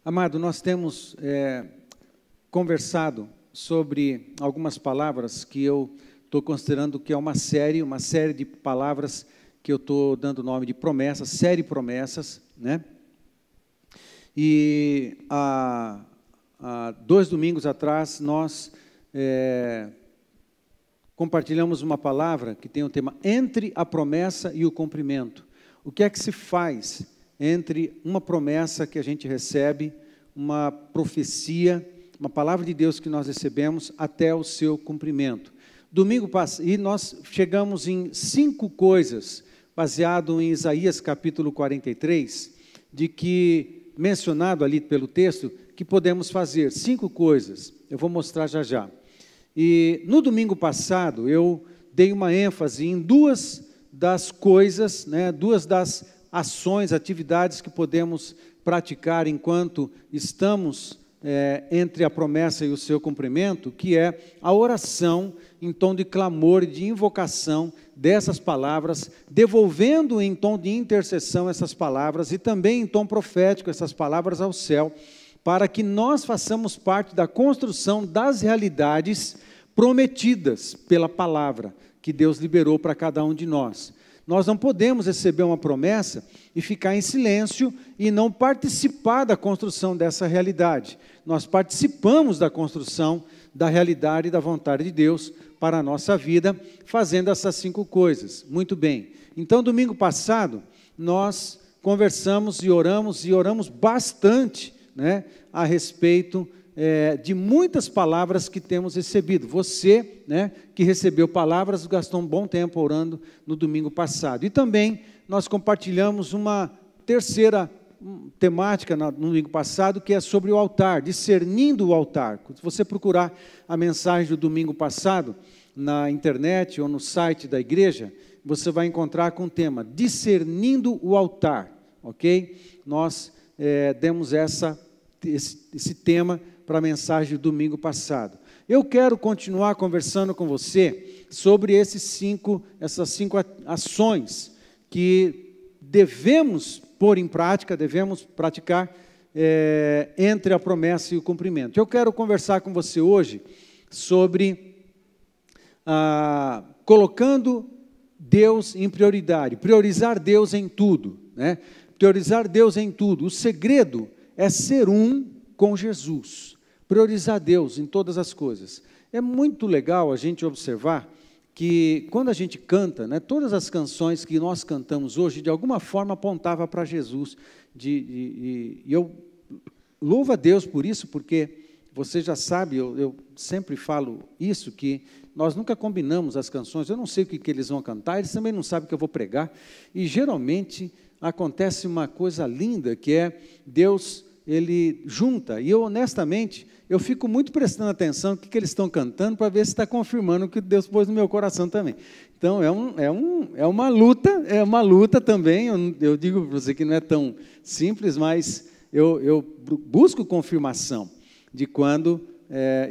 Amado, nós temos conversado sobre algumas palavras que eu estou considerando que é uma série de palavras que eu estou dando o nome de promessas, série promessas, né? E há 2 domingos atrás nós compartilhamos uma palavra que tem o tema entre a promessa e o cumprimento. O que é que se faz entre uma promessa que a gente recebe, uma profecia, uma palavra de Deus que nós recebemos até o seu cumprimento? Domingo passado, e nós chegamos em 5 coisas, baseado em Isaías capítulo 43, de que, mencionado ali pelo texto, que podemos fazer 5 coisas, eu vou mostrar já já. E no domingo passado, eu dei uma ênfase em 2 das coisas, né, 2 das ações, atividades que podemos praticar enquanto estamos entre a promessa e o seu cumprimento, que é a oração em tom de clamor e de invocação dessas palavras, devolvendo em tom de intercessão essas palavras e também em tom profético essas palavras ao céu, para que nós façamos parte da construção das realidades prometidas pela palavra que Deus liberou para cada um de nós. Nós não podemos receber uma promessa e ficar em silêncio e não participar da construção dessa realidade. Nós participamos da construção da realidade e da vontade de Deus para a nossa vida, fazendo essas 5 coisas. Muito bem. Então, domingo passado, nós conversamos e oramos bastante, né, a respeito de muitas palavras que temos recebido. Você, né, que recebeu palavras, gastou um bom tempo orando no domingo passado. E também nós compartilhamos uma terceira temática no domingo passado, que é sobre o altar, discernindo o altar. Se você procurar a mensagem do domingo passado na internet ou no site da igreja, você vai encontrar com o tema discernindo o altar, ok? Nós demos esse tema para a mensagem do domingo passado. Eu quero continuar conversando com você sobre essas 5 ações que devemos pôr em prática, devemos praticar entre a promessa e o cumprimento. Eu quero conversar com você hoje sobre colocando Deus em prioridade, priorizar Deus em tudo, né? Priorizar Deus em tudo. O segredo é ser um com Jesus, priorizar Deus em todas as coisas. É muito legal a gente observar que quando a gente canta, né, todas as canções que nós cantamos hoje, de alguma forma apontava para Jesus. E eu louvo a Deus por isso, porque você já sabe, eu sempre falo isso, que nós nunca combinamos as canções, eu não sei o que eles vão cantar, eles também não sabem o que eu vou pregar, e geralmente acontece uma coisa linda, que é Deus, Ele junta, e eu honestamente, eu fico muito prestando atenção no que eles estão cantando, para ver se está confirmando o que Deus pôs no meu coração também. Então, é uma luta também, eu digo para você que não é tão simples, mas eu busco confirmação de quando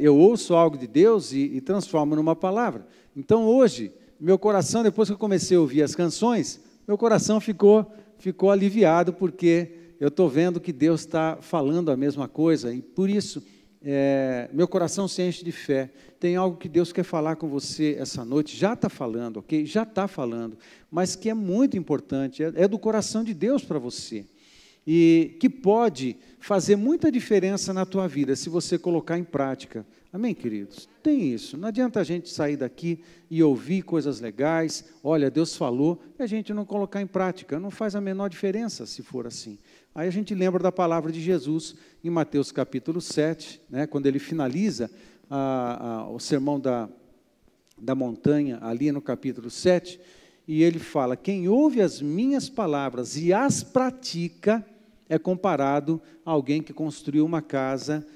eu ouço algo de Deus e transformo numa palavra. Então, hoje, meu coração, depois que eu comecei a ouvir as canções, meu coração ficou aliviado, porque eu estou vendo que Deus está falando a mesma coisa, e por isso meu coração se enche de fé. Tem algo que Deus quer falar com você essa noite, já está falando, ok? Já está falando, mas que é muito importante, é do coração de Deus para você, e que pode fazer muita diferença na tua vida, se você colocar em prática. Amém, queridos? Tem isso. Não adianta a gente sair daqui e ouvir coisas legais, olha, Deus falou, e a gente não colocar em prática. Não faz a menor diferença se for assim. Aí a gente lembra da palavra de Jesus em Mateus capítulo 7, né, quando ele finaliza o sermão da montanha, ali no capítulo 7, e ele fala: quem ouve as minhas palavras e as pratica é comparado a alguém que construiu uma casa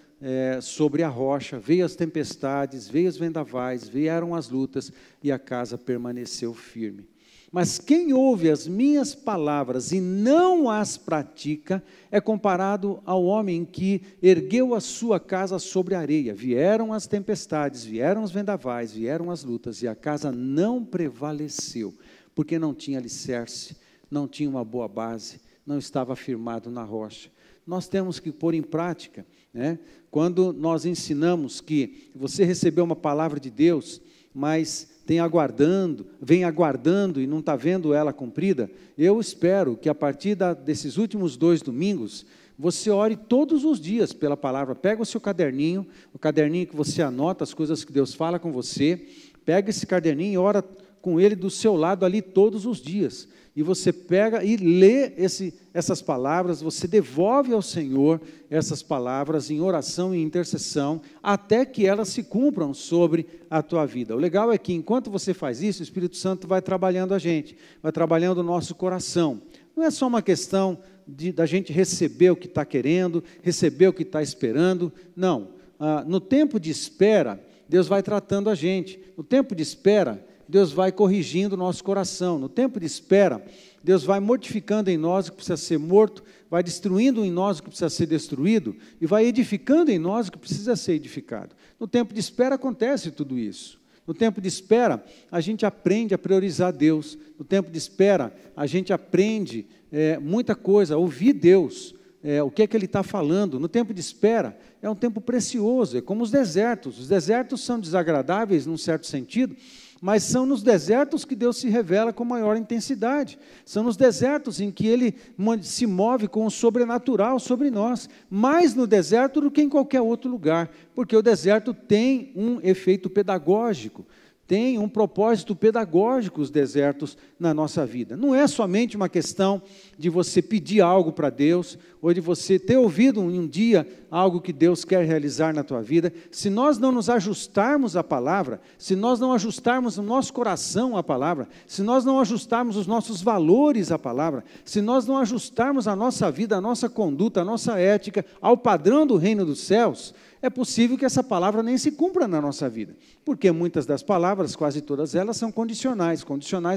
sobre a rocha, veio as tempestades, veio os vendavais, vieram as lutas e a casa permaneceu firme. Mas quem ouve as minhas palavras e não as pratica é comparado ao homem que ergueu a sua casa sobre a areia. Vieram as tempestades, vieram os vendavais, vieram as lutas e a casa não prevaleceu, porque não tinha alicerce, não tinha uma boa base, não estava firmado na rocha. Nós temos que pôr em prática, né? Quando nós ensinamos que você recebeu uma palavra de Deus, mas vem aguardando e não está vendo ela cumprida, eu espero que a partir desses últimos 2 domingos, você ore todos os dias pela palavra. Pega o seu caderninho, o caderninho que você anota as coisas que Deus fala com você, pega esse caderninho e ora com ele do seu lado ali todos os dias. E você pega e lê essas palavras, você devolve ao Senhor essas palavras em oração e intercessão, até que elas se cumpram sobre a tua vida. O legal é que enquanto você faz isso, o Espírito Santo vai trabalhando a gente, vai trabalhando o nosso coração. Não é só uma questão da gente receber o que está querendo, receber o que está esperando, não. No tempo de espera, Deus vai tratando a gente. No tempo de espera, Deus vai corrigindo o nosso coração. No tempo de espera, Deus vai mortificando em nós o que precisa ser morto, vai destruindo em nós o que precisa ser destruído e vai edificando em nós o que precisa ser edificado. No tempo de espera acontece tudo isso. No tempo de espera, a gente aprende a priorizar Deus. No tempo de espera, a gente aprende muita coisa, a ouvir Deus, o que é que Ele está falando. No tempo de espera, é um tempo precioso, é como os desertos. Os desertos são desagradáveis, num certo sentido, mas são nos desertos que Deus se revela com maior intensidade. São nos desertos em que Ele se move com o sobrenatural sobre nós, mais no deserto do que em qualquer outro lugar, porque o deserto tem um efeito pedagógico, tem um propósito pedagógico os desertos na nossa vida. Não é somente uma questão de você pedir algo para Deus, ou de você ter ouvido um dia algo que Deus quer realizar na tua vida. Se nós não nos ajustarmos à palavra, se nós não ajustarmos o nosso coração à palavra, se nós não ajustarmos os nossos valores à palavra, se nós não ajustarmos a nossa vida, a nossa conduta, a nossa ética ao padrão do reino dos céus, é possível que essa palavra nem se cumpra na nossa vida, porque muitas das palavras, quase todas elas, são condicionais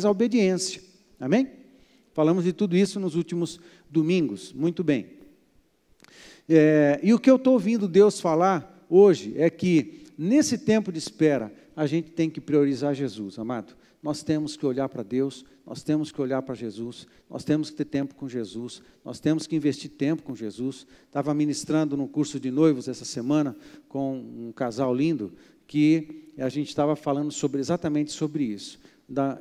à obediência. Amém? Falamos de tudo isso nos últimos domingos, muito bem. E o que eu estou ouvindo Deus falar hoje é que, nesse tempo de espera, a gente tem que priorizar Jesus, amado. Nós temos que olhar para Deus, nós temos que olhar para Jesus, nós temos que ter tempo com Jesus, nós temos que investir tempo com Jesus. Estava ministrando num curso de noivos essa semana com um casal lindo, que a gente estava falando exatamente sobre isso.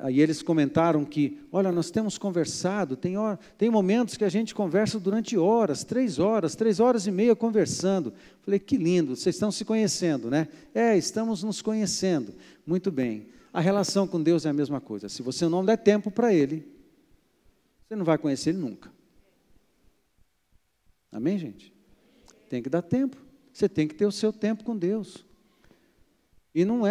E eles comentaram que, olha, nós temos conversado, tem momentos que a gente conversa durante horas, 3 horas e meia conversando. Falei, que lindo, vocês estão se conhecendo, né? Estamos nos conhecendo. Muito bem. A relação com Deus é a mesma coisa. Se você não der tempo para Ele, você não vai conhecer Ele nunca. Amém, gente? Tem que dar tempo. Você tem que ter o seu tempo com Deus. E não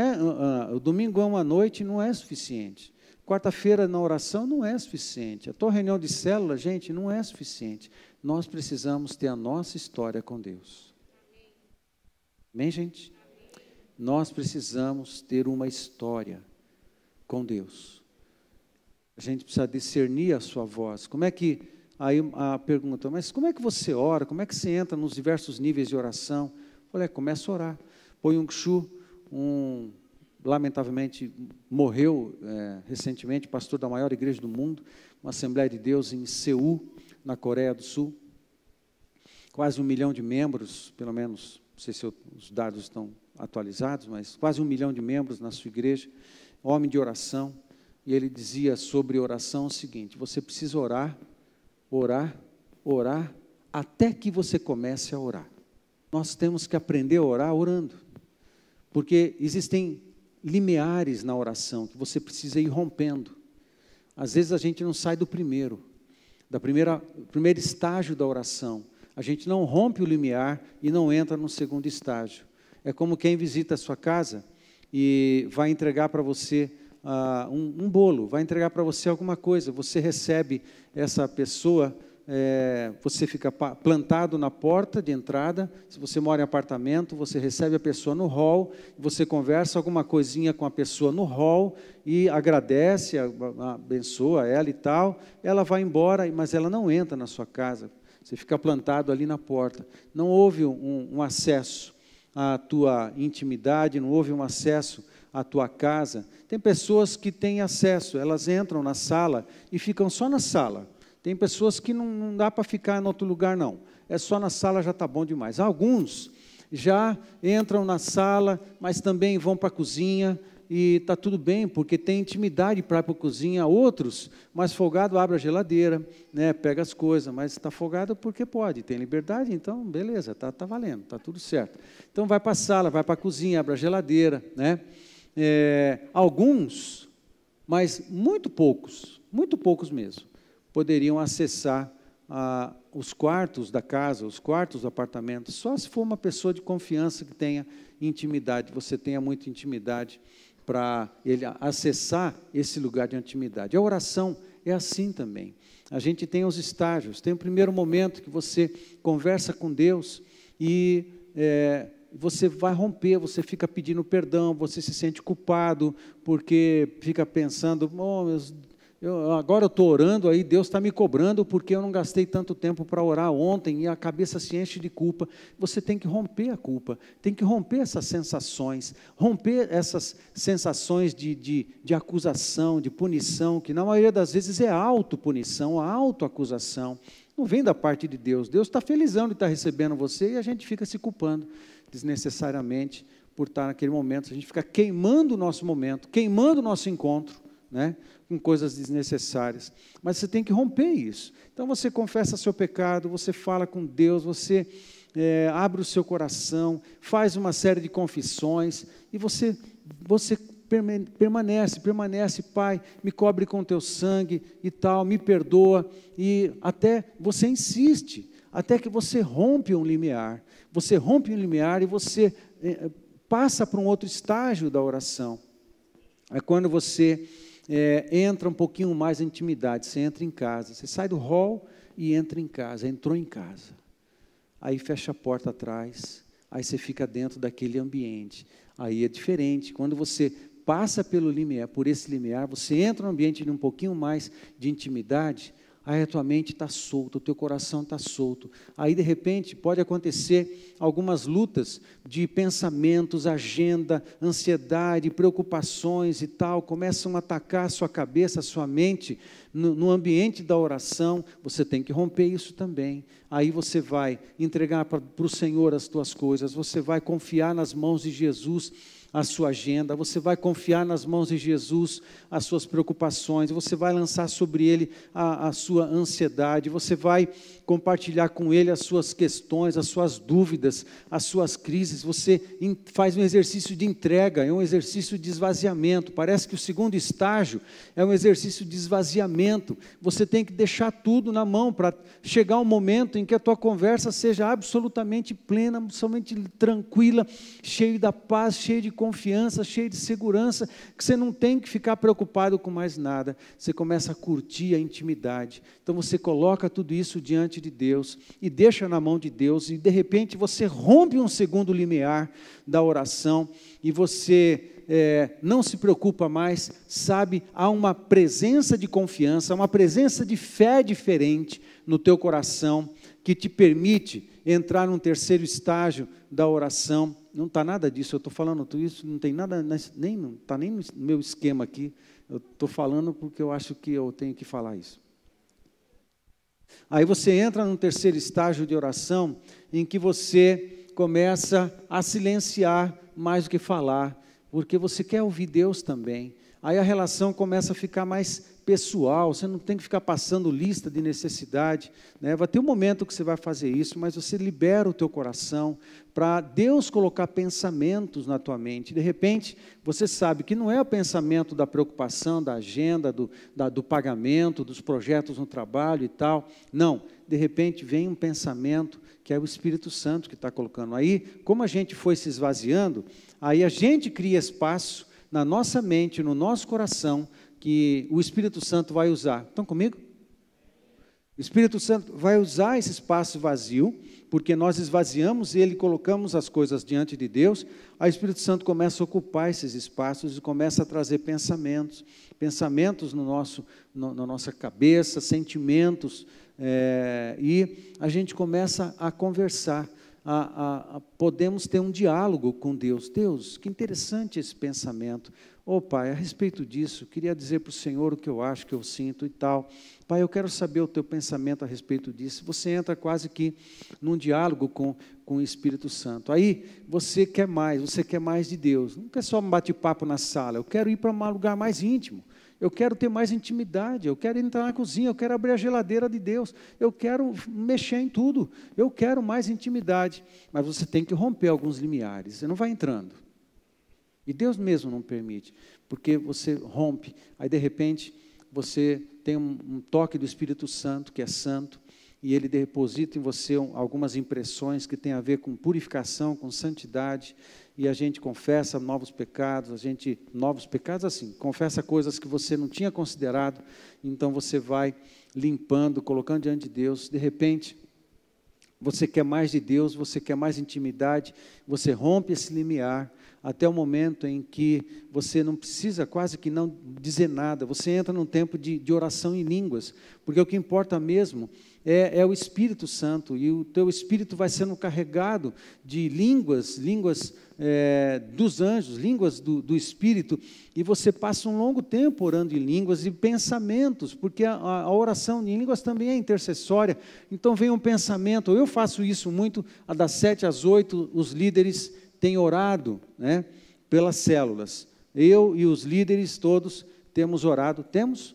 o domingão à noite não é suficiente. Quarta-feira na oração não é suficiente. A tua reunião de célula, gente, não é suficiente. Nós precisamos ter a nossa história com Deus. Amém, gente? Nós precisamos ter uma história com Deus. A gente precisa discernir a sua voz. Aí a pergunta, mas como é que você ora? Como é que você entra nos diversos níveis de oração? Eu falei, começa a orar. Poyung Shu, lamentavelmente morreu recentemente, pastor da maior igreja do mundo, uma Assembleia de Deus em Seul, na Coreia do Sul. Quase 1 milhão de membros, pelo menos, não sei se os dados estão atualizados, mas quase 1 milhão de membros na sua igreja, homem de oração, e ele dizia sobre oração o seguinte: você precisa orar, até que você comece a orar. Nós temos que aprender a orar orando, porque existem limiares na oração que você precisa ir rompendo. Às vezes a gente não sai do primeiro estágio da oração, a gente não rompe o limiar e não entra no segundo estágio. É como quem visita a sua casa e vai entregar para você um bolo, vai entregar para você alguma coisa, você recebe essa pessoa, você fica plantado na porta de entrada. Se você mora em apartamento, você recebe a pessoa no hall, você conversa alguma coisinha com a pessoa no hall e agradece, abençoa ela e tal, ela vai embora, mas ela não entra na sua casa, você fica plantado ali na porta. Não houve um acesso à tua intimidade, não houve um acesso à tua casa. Tem pessoas que têm acesso, elas entram na sala e ficam só na sala. Tem pessoas que não dá para ficar em outro lugar, não. É só na sala, já está bom demais. Alguns já entram na sala, mas também vão para a cozinha, e está tudo bem, porque tem intimidade para ir para a cozinha. Outros, mais folgado, abre a geladeira, né, pega as coisas, mas está folgado porque pode, tem liberdade, então, beleza, está valendo, está tudo certo. Então, vai para a sala, vai para a cozinha, abre a geladeira, né? Alguns, mas muito poucos mesmo, poderiam acessar os quartos da casa, os quartos do apartamento, só se for uma pessoa de confiança que tenha intimidade, você tenha muita intimidade para ele acessar esse lugar de intimidade. A oração é assim também. A gente tem os estágios, tem o primeiro momento que você conversa com Deus e você vai romper, você fica pedindo perdão, você se sente culpado, porque fica pensando, agora eu estou orando, aí Deus está me cobrando, porque eu não gastei tanto tempo para orar ontem, e a cabeça se enche de culpa. Você tem que romper a culpa, tem que romper essas sensações de acusação, de punição, que na maioria das vezes é autopunição, a autoacusação, não vem da parte de Deus. Deus está felizão de estar recebendo você, e a gente fica se culpando desnecessariamente por estar naquele momento. A gente fica queimando o nosso momento, queimando o nosso encontro, né, com coisas desnecessárias. Mas você tem que romper isso. Então você confessa seu pecado, você fala com Deus, você abre o seu coração, faz uma série de confissões, e você permanece, Pai, me cobre com teu sangue e tal, me perdoa, e até você insiste, até que você rompe um limiar. Você rompe um limiar e você passa para um outro estágio da oração. É quando você entra um pouquinho mais em intimidade, você entra em casa, você sai do hall e entra em casa, entrou em casa, aí fecha a porta atrás, aí você fica dentro daquele ambiente, aí é diferente. Quando você passa por esse limiar, você entra no ambiente de um pouquinho mais de intimidade, aí a tua mente está solta, o teu coração está solto. Aí, de repente, pode acontecer algumas lutas de pensamentos, agenda, ansiedade, preocupações e tal, começam a atacar a sua cabeça, a sua mente, no ambiente da oração. Você tem que romper isso também. Aí você vai entregar para o Senhor as tuas coisas, você vai confiar nas mãos de Jesus a sua agenda, você vai confiar nas mãos de Jesus as suas preocupações, você vai lançar sobre Ele a sua ansiedade, você vai compartilhar com Ele as suas questões, as suas dúvidas, as suas crises. Você faz um exercício de entrega, é um exercício de esvaziamento. Parece que o segundo estágio é um exercício de esvaziamento. Você tem que deixar tudo na mão para chegar um momento em que a tua conversa seja absolutamente plena, absolutamente tranquila, cheio da paz, cheio de confiança, cheio de segurança, que você não tem que ficar preocupado com mais nada. Você começa a curtir a intimidade. Então você coloca tudo isso diante de Deus e deixa na mão de Deus, e de repente você rompe um segundo limiar da oração e você não se preocupa mais, sabe, há uma presença de confiança, uma presença de fé diferente no teu coração, que te permite entrar num terceiro estágio da oração. Não está nada disso, eu estou falando tudo isso, não tem nada, não está nem no meu esquema aqui, eu estou falando porque eu acho que eu tenho que falar isso. Aí você entra num terceiro estágio de oração, em que você começa a silenciar mais do que falar, porque você quer ouvir Deus também. Aí a relação começa a ficar mais pessoal, você não tem que ficar passando lista de necessidade, né? Vai ter um momento que você vai fazer isso, mas você libera o teu coração para Deus colocar pensamentos na tua mente. De repente, você sabe que não é o pensamento da preocupação, da agenda, do pagamento, dos projetos no trabalho e tal. Não, de repente vem um pensamento que é o Espírito Santo que está colocando. Aí, como a gente foi se esvaziando, aí a gente cria espaço na nossa mente, no nosso coração, que o Espírito Santo vai usar. Estão comigo? O Espírito Santo vai usar esse espaço vazio, porque nós esvaziamos ele, colocamos as coisas diante de Deus. Aí o Espírito Santo começa a ocupar esses espaços e começa a trazer pensamentos na nossa cabeça, sentimentos, e a gente começa a conversar. podemos ter um diálogo com Deus. Deus, que interessante esse pensamento. Pai, a respeito disso, queria dizer para o Senhor o que eu acho, o que eu sinto e tal. Pai, eu quero saber o teu pensamento a respeito disso. Você entra quase que num diálogo com o Espírito Santo. Aí você quer mais de Deus. Não quer só um bate-papo na sala, eu quero ir para um lugar mais íntimo. Eu quero ter mais intimidade, eu quero entrar na cozinha, eu quero abrir a geladeira de Deus, eu quero mexer em tudo, eu quero mais intimidade. Mas você tem que romper alguns limiares, você não vai entrando. E Deus mesmo não permite, porque você rompe, aí de repente você tem um toque do Espírito Santo, que é santo, e ele deposita em você algumas impressões que têm a ver com purificação, com santidade, e a gente confessa novos pecados, confessa coisas que você não tinha considerado, então você vai limpando, colocando diante de Deus, de repente, você quer mais de Deus, você quer mais intimidade, você rompe esse limiar, até o momento em que você não precisa quase que não dizer nada, você entra num tempo de oração em línguas, porque o que importa mesmo é o Espírito Santo, e o teu Espírito vai sendo carregado de línguas dos anjos, línguas do Espírito, e você passa um longo tempo orando em línguas e pensamentos, porque a oração em línguas também é intercessória, então vem um pensamento, eu faço isso muito, das 7 às 8, os líderes têm orado, né, pelas células, eu e os líderes todos temos orado, temos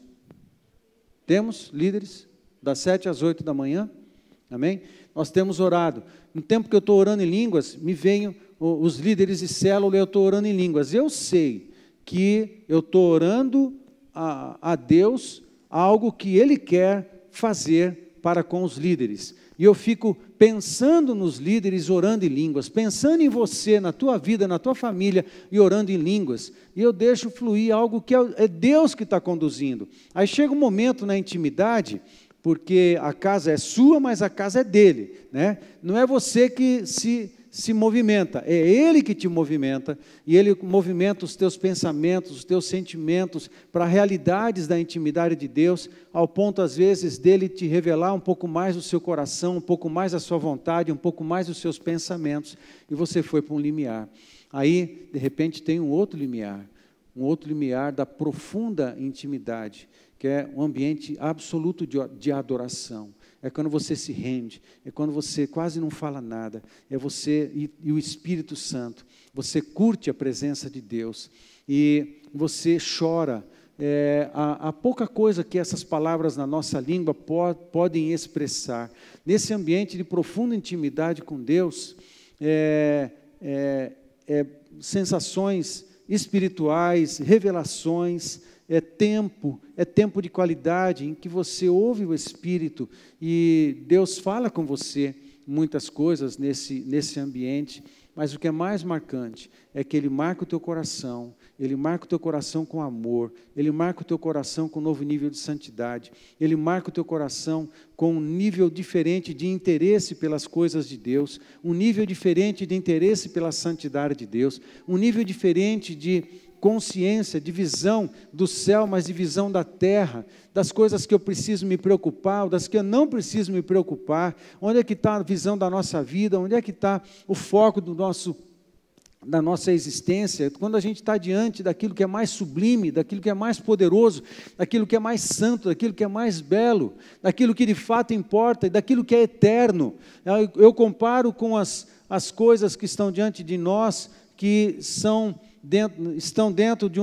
líderes, das 7 às 8 da manhã, amém? Nós temos orado, no tempo que eu estou orando em línguas, me vêm os líderes de célula, eu estou orando em línguas, eu sei que eu estou orando a Deus, algo que Ele quer fazer para com os líderes, e eu fico pensando nos líderes orando em línguas, pensando em você, na tua vida, na tua família, e orando em línguas, e eu deixo fluir algo que é Deus que está conduzindo, aí chega um momento na intimidade, porque a casa é sua, mas a casa é dele, né? Não é você que se movimenta, é Ele que te movimenta, e Ele movimenta os teus pensamentos, os teus sentimentos, para realidades da intimidade de Deus, ao ponto, às vezes, dEle te revelar um pouco mais o seu coração, um pouco mais a sua vontade, um pouco mais os seus pensamentos, e você foi para um limiar. Aí, de repente, tem um outro limiar da profunda intimidade, que é um ambiente absoluto de adoração. É quando você se rende, é quando você quase não fala nada, é você e o Espírito Santo, você curte a presença de Deus, e você chora, há pouca coisa que essas palavras na nossa língua podem expressar. Nesse ambiente de profunda intimidade com Deus, sensações espirituais, revelações, é tempo de qualidade em que você ouve o Espírito e Deus fala com você muitas coisas nesse ambiente, mas o que é mais marcante é que Ele marca o teu coração, Ele marca o teu coração com amor, Ele marca o teu coração com um novo nível de santidade, Ele marca o teu coração com um nível diferente de interesse pelas coisas de Deus, um nível diferente de interesse pela santidade de Deus, um nível diferente de consciência, de visão do céu, mas de visão da terra, das coisas que eu preciso me preocupar, das que eu não preciso me preocupar, onde é que está a visão da nossa vida, onde é que está o foco da nossa existência, quando a gente está diante daquilo que é mais sublime, daquilo que é mais poderoso, daquilo que é mais santo, daquilo que é mais belo, daquilo que de fato importa e daquilo que é eterno. Eu comparo com as coisas que estão diante de nós, que estão dentro de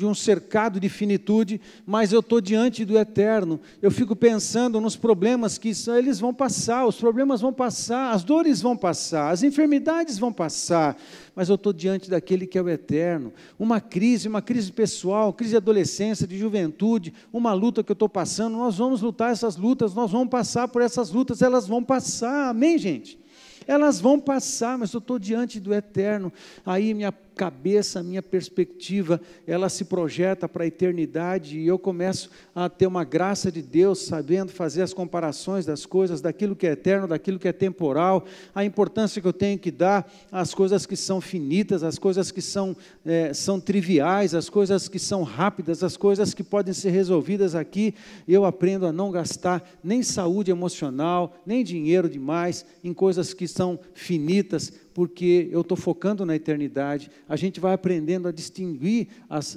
um cercado de finitude, mas eu estou diante do eterno. Eu fico pensando nos problemas que eles vão passar, os problemas vão passar, as dores vão passar, as enfermidades vão passar, mas eu estou diante daquele que é o eterno. Uma crise pessoal, crise de adolescência, de juventude, uma luta que eu estou passando, nós vamos lutar essas lutas, nós vamos passar por essas lutas, elas vão passar, amém, gente? Elas vão passar, mas eu estou diante do eterno, aí cabeça, a minha perspectiva, ela se projeta para a eternidade, e eu começo a ter uma graça de Deus, sabendo fazer as comparações das coisas, daquilo que é eterno, daquilo que é temporal, a importância que eu tenho que dar às coisas que são finitas, às coisas que são triviais, às coisas que são rápidas, às coisas que podem ser resolvidas aqui. Eu aprendo a não gastar nem saúde emocional, nem dinheiro demais em coisas que são finitas, porque eu estou focando na eternidade. A gente vai aprendendo a distinguir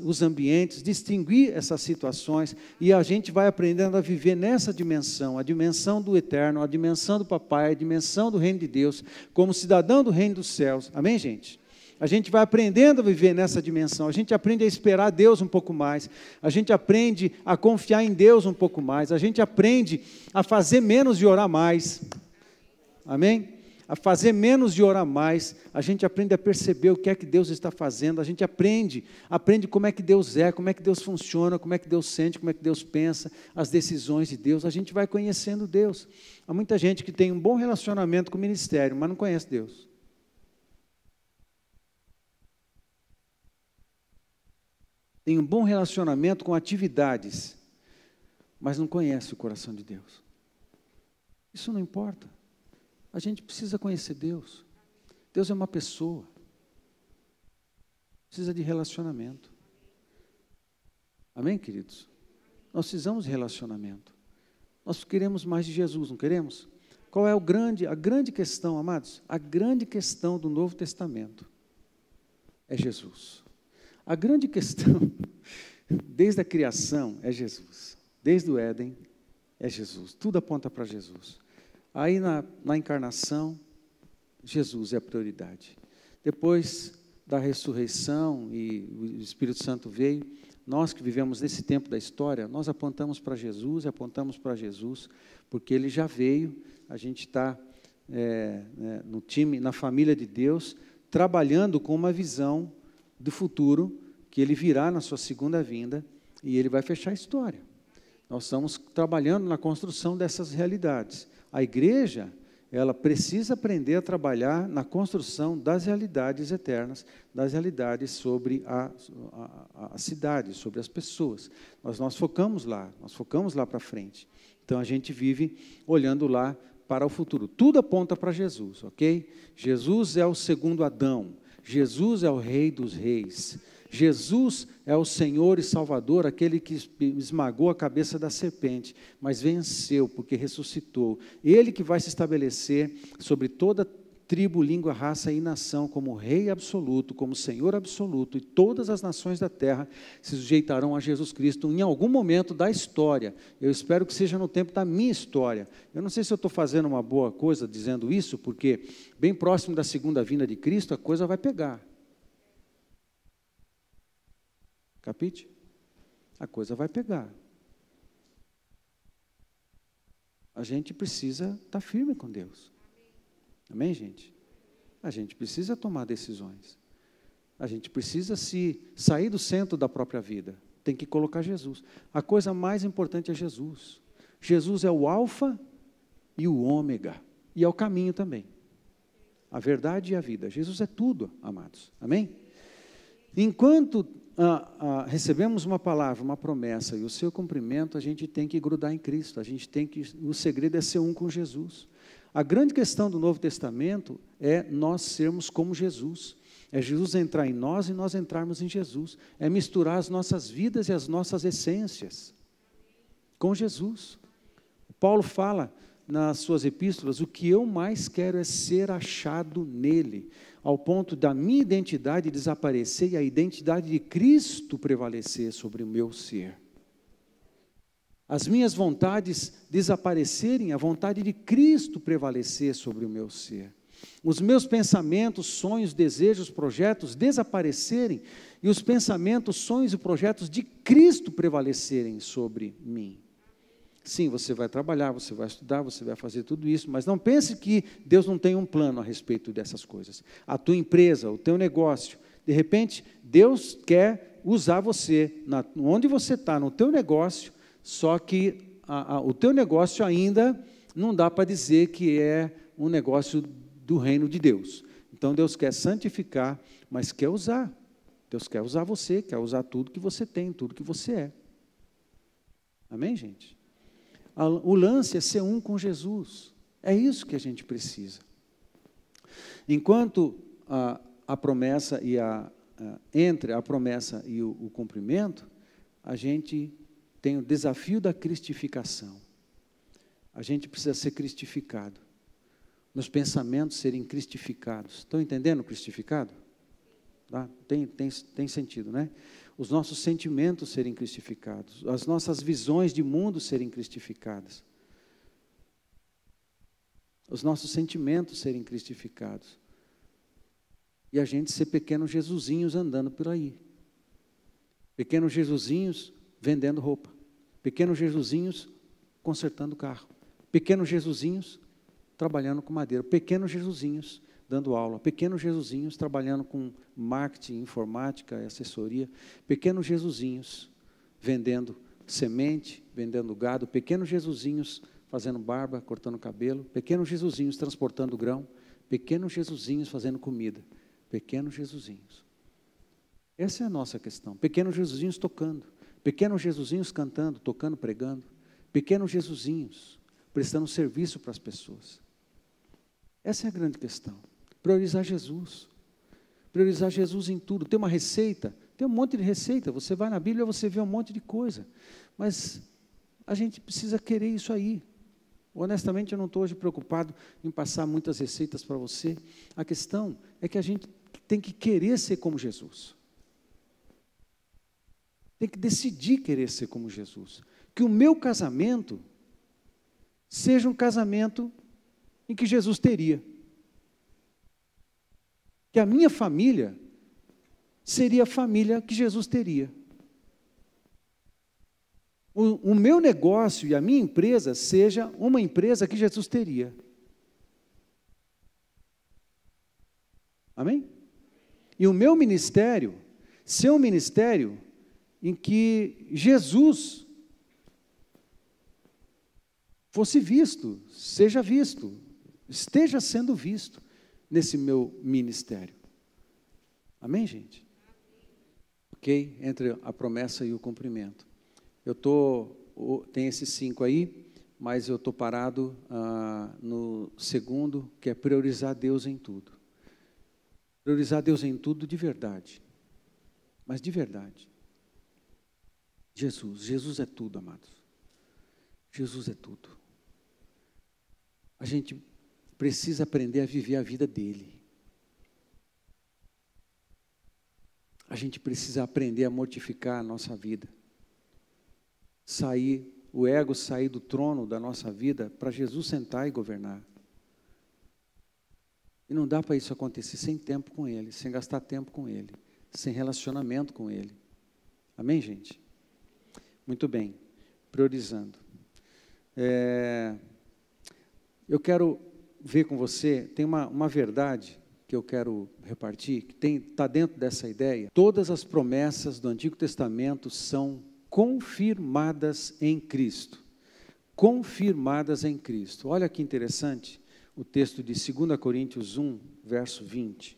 os ambientes, distinguir essas situações, e a gente vai aprendendo a viver nessa dimensão, a dimensão do eterno, a dimensão do papai, a dimensão do reino de Deus, como cidadão do reino dos céus. Amém, gente? A gente vai aprendendo a viver nessa dimensão, a gente aprende a esperar Deus um pouco mais, a gente aprende a confiar em Deus um pouco mais, a gente aprende a fazer menos e orar mais. Amém? A fazer menos e orar mais, a gente aprende a perceber o que é que Deus está fazendo, a gente aprende como é que Deus é, como é que Deus funciona, como é que Deus sente, como é que Deus pensa, as decisões de Deus, a gente vai conhecendo Deus. Há muita gente que tem um bom relacionamento com o ministério, mas não conhece Deus. Tem um bom relacionamento com atividades, mas não conhece o coração de Deus. Isso não importa. A gente precisa conhecer Deus. Deus é uma pessoa. Precisa de relacionamento. Amém, queridos? Nós precisamos de relacionamento. Nós queremos mais de Jesus, não queremos? Qual é a grande questão, amados? A grande questão do Novo Testamento é Jesus. A grande questão, desde a criação, é Jesus. Desde o Éden, é Jesus. Tudo aponta para Jesus. Aí, na encarnação, Jesus é a prioridade. Depois da ressurreição e o Espírito Santo veio, nós que vivemos nesse tempo da história, nós apontamos para Jesus, porque Ele já veio, a gente está no time, na família de Deus, trabalhando com uma visão do futuro, que Ele virá na sua segunda vinda, e Ele vai fechar a história. Nós estamos trabalhando na construção dessas realidades. A igreja, ela precisa aprender a trabalhar na construção das realidades eternas, das realidades sobre a cidade, sobre as pessoas. Nós focamos lá para frente. Então, a gente vive olhando lá para o futuro. Tudo aponta para Jesus, ok? Jesus é o segundo Adão. Jesus é o Rei dos Reis. Jesus é o Senhor e Salvador, aquele que esmagou a cabeça da serpente, mas venceu porque ressuscitou. Ele que vai se estabelecer sobre toda tribo, língua, raça e nação como Rei absoluto, como Senhor absoluto, e todas as nações da terra se sujeitarão a Jesus Cristo em algum momento da história. Eu espero que seja no tempo da minha história. Eu não sei se eu estou fazendo uma boa coisa dizendo isso, porque bem próximo da segunda vinda de Cristo a coisa vai pegar. Capite? A coisa vai pegar. A gente precisa estar firme com Deus. Amém, gente? A gente precisa tomar decisões. A gente precisa sair do centro da própria vida. Tem que colocar Jesus. A coisa mais importante é Jesus. Jesus é o alfa e o ômega. E é o caminho também. A verdade e a vida. Jesus é tudo, amados. Amém? Enquanto recebemos uma palavra, uma promessa e o seu cumprimento, a gente tem que grudar em Cristo, o segredo é ser um com Jesus. A grande questão do Novo Testamento é nós sermos como Jesus, é Jesus entrar em nós e nós entrarmos em Jesus, é misturar as nossas vidas e as nossas essências com Jesus. Paulo fala nas suas epístolas, o que eu mais quero é ser achado nele, ao ponto da minha identidade desaparecer e a identidade de Cristo prevalecer sobre o meu ser. As minhas vontades desaparecerem, a vontade de Cristo prevalecer sobre o meu ser. Os meus pensamentos, sonhos, desejos, projetos desaparecerem e os pensamentos, sonhos e projetos de Cristo prevalecerem sobre mim. Sim, você vai trabalhar, você vai estudar, você vai fazer tudo isso, mas não pense que Deus não tem um plano a respeito dessas coisas. A tua empresa, o teu negócio, de repente, Deus quer usar você, onde você está, no teu negócio, só que o teu negócio ainda não dá para dizer que é um negócio do reino de Deus. Então Deus quer santificar, mas quer usar. Deus quer usar você, quer usar tudo que você tem, tudo que você é. Amém, gente? O lance é ser um com Jesus. É isso que a gente precisa. Enquanto a promessa e entre a promessa e o cumprimento, a gente tem o desafio da cristificação. A gente precisa ser cristificado. Nos pensamentos serem cristificados. Estão entendendo o cristificado? Tá? Tem sentido, né? Os nossos sentimentos serem cristificados. As nossas visões de mundo serem cristificadas. Os nossos sentimentos serem cristificados. E a gente ser pequenos Jesusinhos andando por aí. Pequenos Jesusinhos vendendo roupa. Pequenos Jesusinhos consertando carro. Pequenos Jesusinhos trabalhando com madeira. Pequenos Jesusinhos dando aula. Pequenos Jesusinhos trabalhando com marketing, informática, assessoria. Pequenos Jesusinhos vendendo semente, vendendo gado. Pequenos Jesusinhos fazendo barba, cortando cabelo. Pequenos Jesusinhos transportando grão. Pequenos Jesusinhos fazendo comida. Pequenos Jesusinhos. Essa é a nossa questão. Pequenos Jesusinhos tocando. Pequenos Jesusinhos cantando, tocando, pregando. Pequenos Jesusinhos prestando serviço para as pessoas. Essa é a grande questão. Priorizar Jesus. Priorizar Jesus em tudo. Tem uma receita, tem um monte de receita. Você vai na Bíblia, você vê um monte de coisa. Mas a gente precisa querer isso aí. Honestamente, eu não estou hoje preocupado em passar muitas receitas para você. A questão é que a gente tem que querer ser como Jesus. Tem que decidir querer ser como Jesus. Que o meu casamento seja um casamento em que Jesus teria. Que a minha família seria a família que Jesus teria. O meu negócio e a minha empresa seja uma empresa que Jesus teria. Amém? E o meu ministério ser um ministério em que Jesus fosse visto, seja visto, esteja sendo visto nesse meu ministério. Amém, gente? Ok? Entre a promessa e o cumprimento. Tem esses 5 aí, mas eu estou parado no segundo, que é priorizar Deus em tudo. Priorizar Deus em tudo de verdade. Mas de verdade. Jesus é tudo, amados. Jesus é tudo. A gente precisa aprender a viver a vida dele. A gente precisa aprender a mortificar a nossa vida. O ego sair do trono da nossa vida para Jesus sentar e governar. E não dá para isso acontecer sem tempo com Ele, sem gastar tempo com Ele, sem relacionamento com Ele. Amém, gente? Muito bem, priorizando. Eu quero ver com você, tem uma verdade que eu quero repartir, que está dentro dessa ideia. Todas as promessas do Antigo Testamento são confirmadas em Cristo. Confirmadas em Cristo. Olha que interessante o texto de 2 Coríntios 1, verso 20.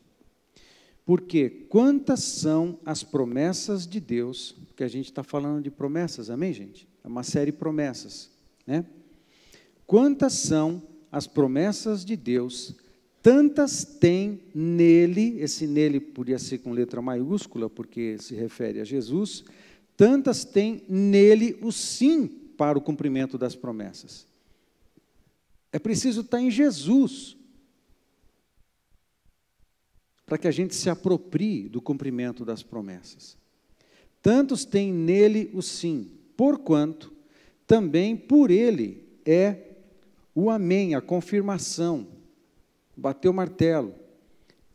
Porque quantas são as promessas de Deus, porque a gente está falando de promessas, amém, gente? É uma série de promessas, né? Quantas são as promessas de Deus, tantas tem nele, esse nele podia ser com letra maiúscula, porque se refere a Jesus, tantas tem nele o sim para o cumprimento das promessas. É preciso estar em Jesus, para que a gente se aproprie do cumprimento das promessas. Tantos têm nele o sim, porquanto também por ele é o amém, a confirmação, bater o martelo,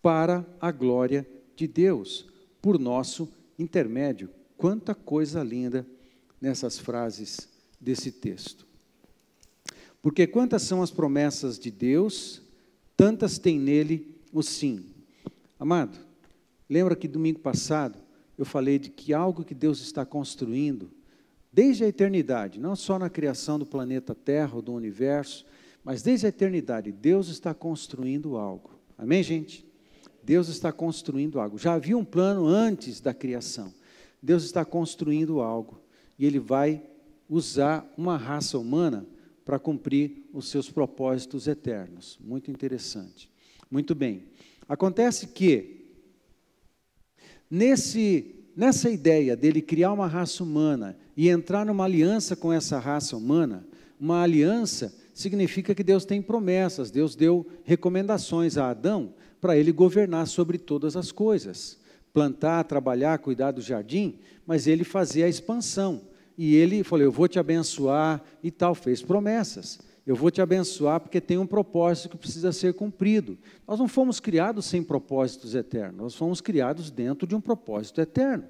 para a glória de Deus, por nosso intermédio. Quanta coisa linda nessas frases desse texto. Porque quantas são as promessas de Deus, tantas tem nele o sim. Amado, lembra que domingo passado eu falei de que algo que Deus está construindo, desde a eternidade, não só na criação do planeta Terra ou do universo, mas desde a eternidade, Deus está construindo algo. Amém, gente? Deus está construindo algo. Já havia um plano antes da criação. Deus está construindo algo. E Ele vai usar uma raça humana para cumprir os seus propósitos eternos. Muito interessante. Muito bem. Acontece que, nessa ideia dele criar uma raça humana e entrar numa aliança com essa raça humana, uma aliança significa que Deus tem promessas, Deus deu recomendações a Adão para ele governar sobre todas as coisas, plantar, trabalhar, cuidar do jardim, mas ele fazia a expansão, e ele falou, eu vou te abençoar e tal, fez promessas, eu vou te abençoar porque tem um propósito que precisa ser cumprido. Nós não fomos criados sem propósitos eternos, nós fomos criados dentro de um propósito eterno.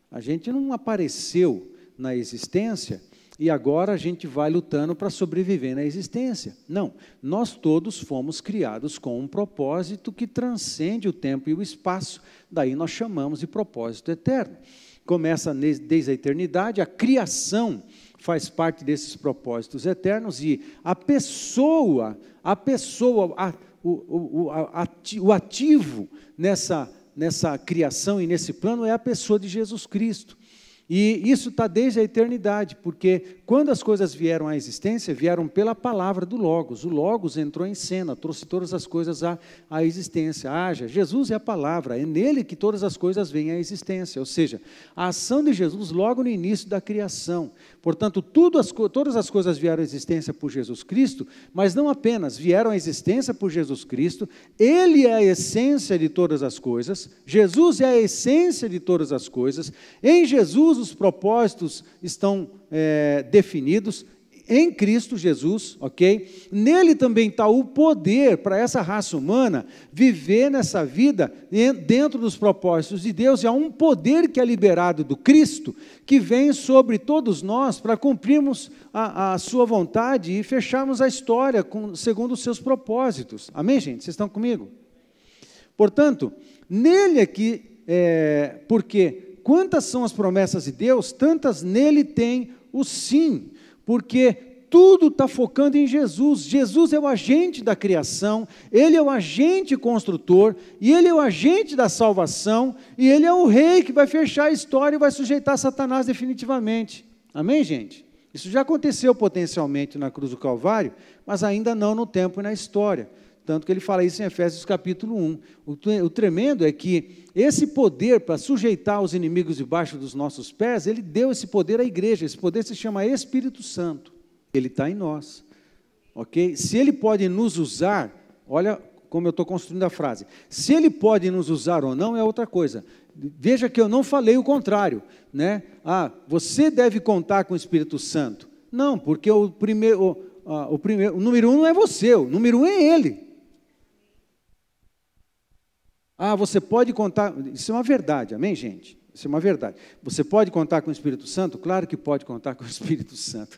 A gente não apareceu na existência e agora a gente vai lutando para sobreviver na existência. Não, nós todos fomos criados com um propósito que transcende o tempo e o espaço, daí nós chamamos de propósito eterno. Começa desde a eternidade, a criação faz parte desses propósitos eternos e o ativo nessa criação e nesse plano é a pessoa de Jesus Cristo. E isso está desde a eternidade, porque quando as coisas vieram à existência, vieram pela palavra do Logos. O Logos entrou em cena, trouxe todas as coisas à existência. Jesus é a palavra, é nele que todas as coisas vêm à existência. Ou seja, a ação de Jesus logo no início da criação. Portanto, todas as coisas vieram à existência por Jesus Cristo, mas não apenas vieram à existência por Jesus Cristo, Ele é a essência de todas as coisas, Jesus é a essência de todas as coisas, em Jesus os propósitos estão definidos, em Cristo Jesus, ok? Nele também está o poder para essa raça humana viver nessa vida dentro dos propósitos de Deus, e há um poder que é liberado do Cristo, que vem sobre todos nós para cumprirmos a sua vontade e fecharmos a história segundo os seus propósitos. Amém, gente? Vocês estão comigo? Portanto, nele aqui, porque quantas são as promessas de Deus, tantas nele tem o sim, porque tudo está focando em Jesus. Jesus é o agente da criação, Ele é o agente construtor, e Ele é o agente da salvação, e Ele é o rei que vai fechar a história e vai sujeitar Satanás definitivamente. Amém, gente? Isso já aconteceu potencialmente na cruz do Calvário, mas ainda não no tempo e na história. Tanto que ele fala isso em Efésios capítulo 1. O tremendo é que esse poder para sujeitar os inimigos debaixo dos nossos pés, ele deu esse poder à igreja. Esse poder se chama Espírito Santo. Ele está em nós. Ok? Se ele pode nos usar, olha como eu estou construindo a frase. Se ele pode nos usar ou não é outra coisa. Veja que eu não falei o contrário, né? Você deve contar com o Espírito Santo. Não, porque o número 1 não é você, o número 1 é ele. Você pode contar, isso é uma verdade, amém, gente? Isso é uma verdade. Você pode contar com o Espírito Santo? Claro que pode contar com o Espírito Santo.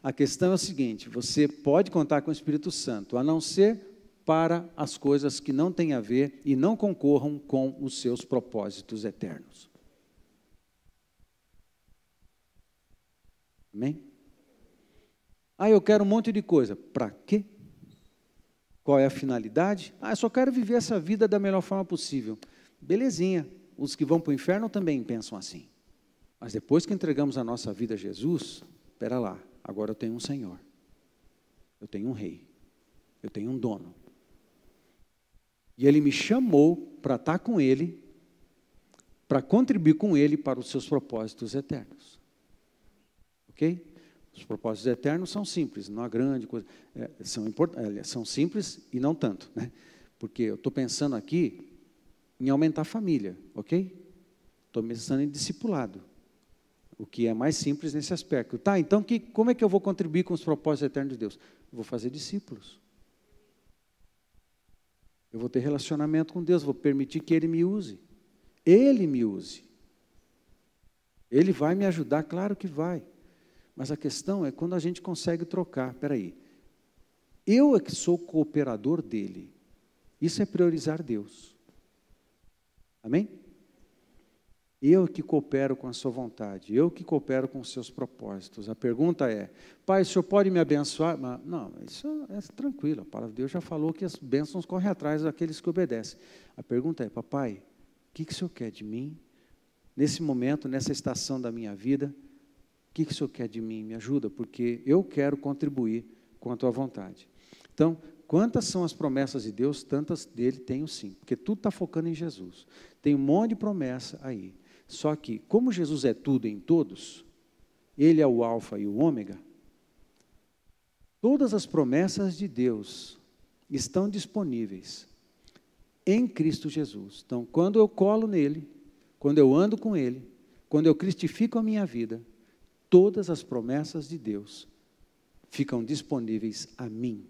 A questão é o seguinte, você pode contar com o Espírito Santo, a não ser para as coisas que não têm a ver e não concorram com os seus propósitos eternos. Amém? Eu quero um monte de coisa. Para quê? Qual é a finalidade? Eu só quero viver essa vida da melhor forma possível. Belezinha. Os que vão para o inferno também pensam assim. Mas depois que entregamos a nossa vida a Jesus, espera lá, agora eu tenho um Senhor. Eu tenho um rei. Eu tenho um dono. E Ele me chamou para estar com Ele, para contribuir com Ele para os seus propósitos eternos. Ok? Os propósitos eternos são simples, não há grande coisa. São simples e não tanto, né? Porque eu estou pensando aqui em aumentar a família, ok? Estou pensando em discipulado, o que é mais simples nesse aspecto. Então como é que eu vou contribuir com os propósitos eternos de Deus? Eu vou fazer discípulos. Eu vou ter relacionamento com Deus, vou permitir que Ele me use. Ele me use. Ele vai me ajudar, claro que vai. Mas a questão é quando a gente consegue trocar. Espera aí, eu é que sou cooperador dele. Isso é priorizar Deus. Amém? Eu que coopero com a sua vontade, eu que coopero com os seus propósitos. A pergunta é, Pai, o Senhor pode me abençoar? Não, isso é tranquilo, a palavra de Deus já falou que as bênçãos correm atrás daqueles que obedecem. A pergunta é, papai, o que o Senhor quer de mim? Nesse momento, nessa estação da minha vida, o que o Senhor quer de mim? Me ajuda, porque eu quero contribuir com a tua vontade. Então, quantas são as promessas de Deus, tantas dele tenho sim, porque tudo está focando em Jesus. Tem um monte de promessa aí. Só que, como Jesus é tudo em todos, Ele é o alfa e o ômega, todas as promessas de Deus estão disponíveis em Cristo Jesus. Então, quando eu colo nele, quando eu ando com Ele, quando eu cristifico a minha vida, todas as promessas de Deus ficam disponíveis a mim,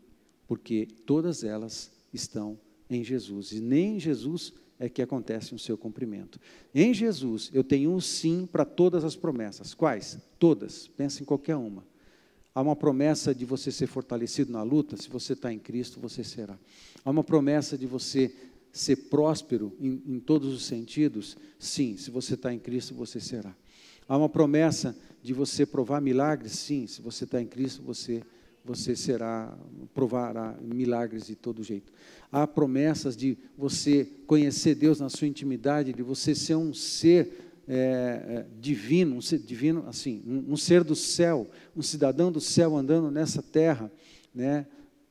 porque todas elas estão em Jesus, e nem em Jesus é que acontece o seu cumprimento. Em Jesus, eu tenho um sim para todas as promessas. Quais? Todas. Pensa em qualquer uma. Há uma promessa de você ser fortalecido na luta, se você está em Cristo, você será. Há uma promessa de você ser próspero em todos os sentidos? Sim, se você está em Cristo, você será. Há uma promessa de você provar milagres? Sim, se você está em Cristo, você provará milagres de todo jeito. Há promessas de você conhecer Deus na sua intimidade, de você ser um ser divino, assim, um ser do céu, um cidadão do céu andando nessa terra, né?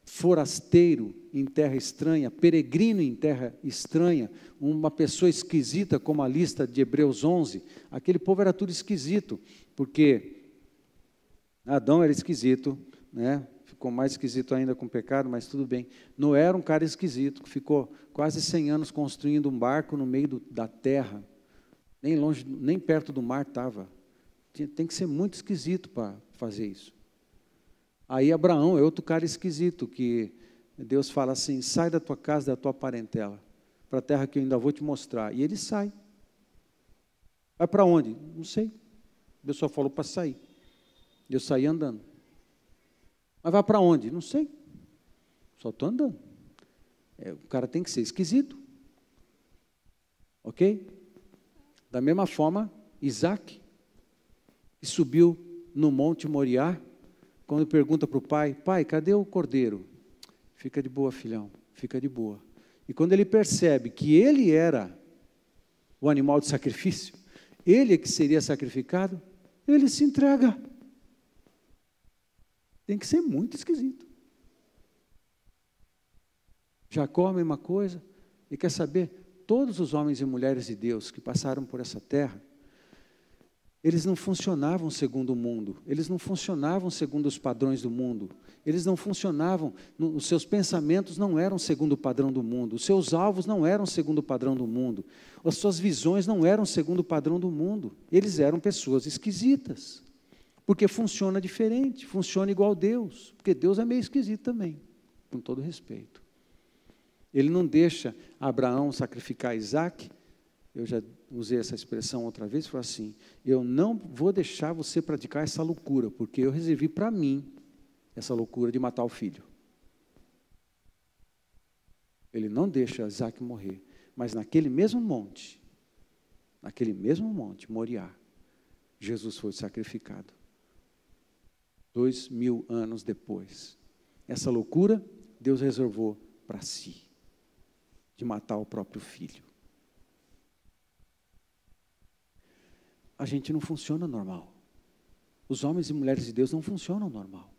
Forasteiro em terra estranha, peregrino em terra estranha, uma pessoa esquisita, como a lista de Hebreus 11, aquele povo era tudo esquisito, porque Adão era esquisito, né? Ficou mais esquisito ainda com o pecado, mas tudo bem. Noé era um cara esquisito, que ficou quase 100 anos construindo um barco no meio da terra, nem longe, nem perto do mar estava. Tem que ser muito esquisito para fazer isso. Aí Abraão é outro cara esquisito, que Deus fala assim, sai da tua casa, da tua parentela, para a terra que eu ainda vou te mostrar. E ele sai. Vai para onde? Não sei. Deus só falou para sair. Eu saí andando. Mas vai para onde? Não sei. Só estou andando. O cara tem que ser esquisito. Ok? Da mesma forma, Isaac, que subiu no Monte Moriá, quando pergunta para o pai, pai, cadê o cordeiro? Fica de boa, filhão, fica de boa. E quando ele percebe que ele era o animal de sacrifício, ele é que seria sacrificado, ele se entrega. Tem que ser muito esquisito. Jacó, a mesma coisa. E quer saber? Todos os homens e mulheres de Deus que passaram por essa terra, eles não funcionavam segundo o mundo, eles não funcionavam segundo os padrões do mundo, eles não funcionavam, os seus pensamentos não eram segundo o padrão do mundo, os seus alvos não eram segundo o padrão do mundo, as suas visões não eram segundo o padrão do mundo, eles eram pessoas esquisitas. Porque funciona diferente, funciona igual Deus, porque Deus é meio esquisito também, com todo respeito. Ele não deixa Abraão sacrificar Isaac, eu já usei essa expressão outra vez, falou assim, eu não vou deixar você praticar essa loucura, porque eu reservei para mim essa loucura de matar o filho. Ele não deixa Isaac morrer, mas naquele mesmo monte, Moriá, Jesus foi sacrificado. 2000 anos depois. Essa loucura, Deus reservou para si, de matar o próprio filho. A gente não funciona normal. Os homens e mulheres de Deus não funcionam normal.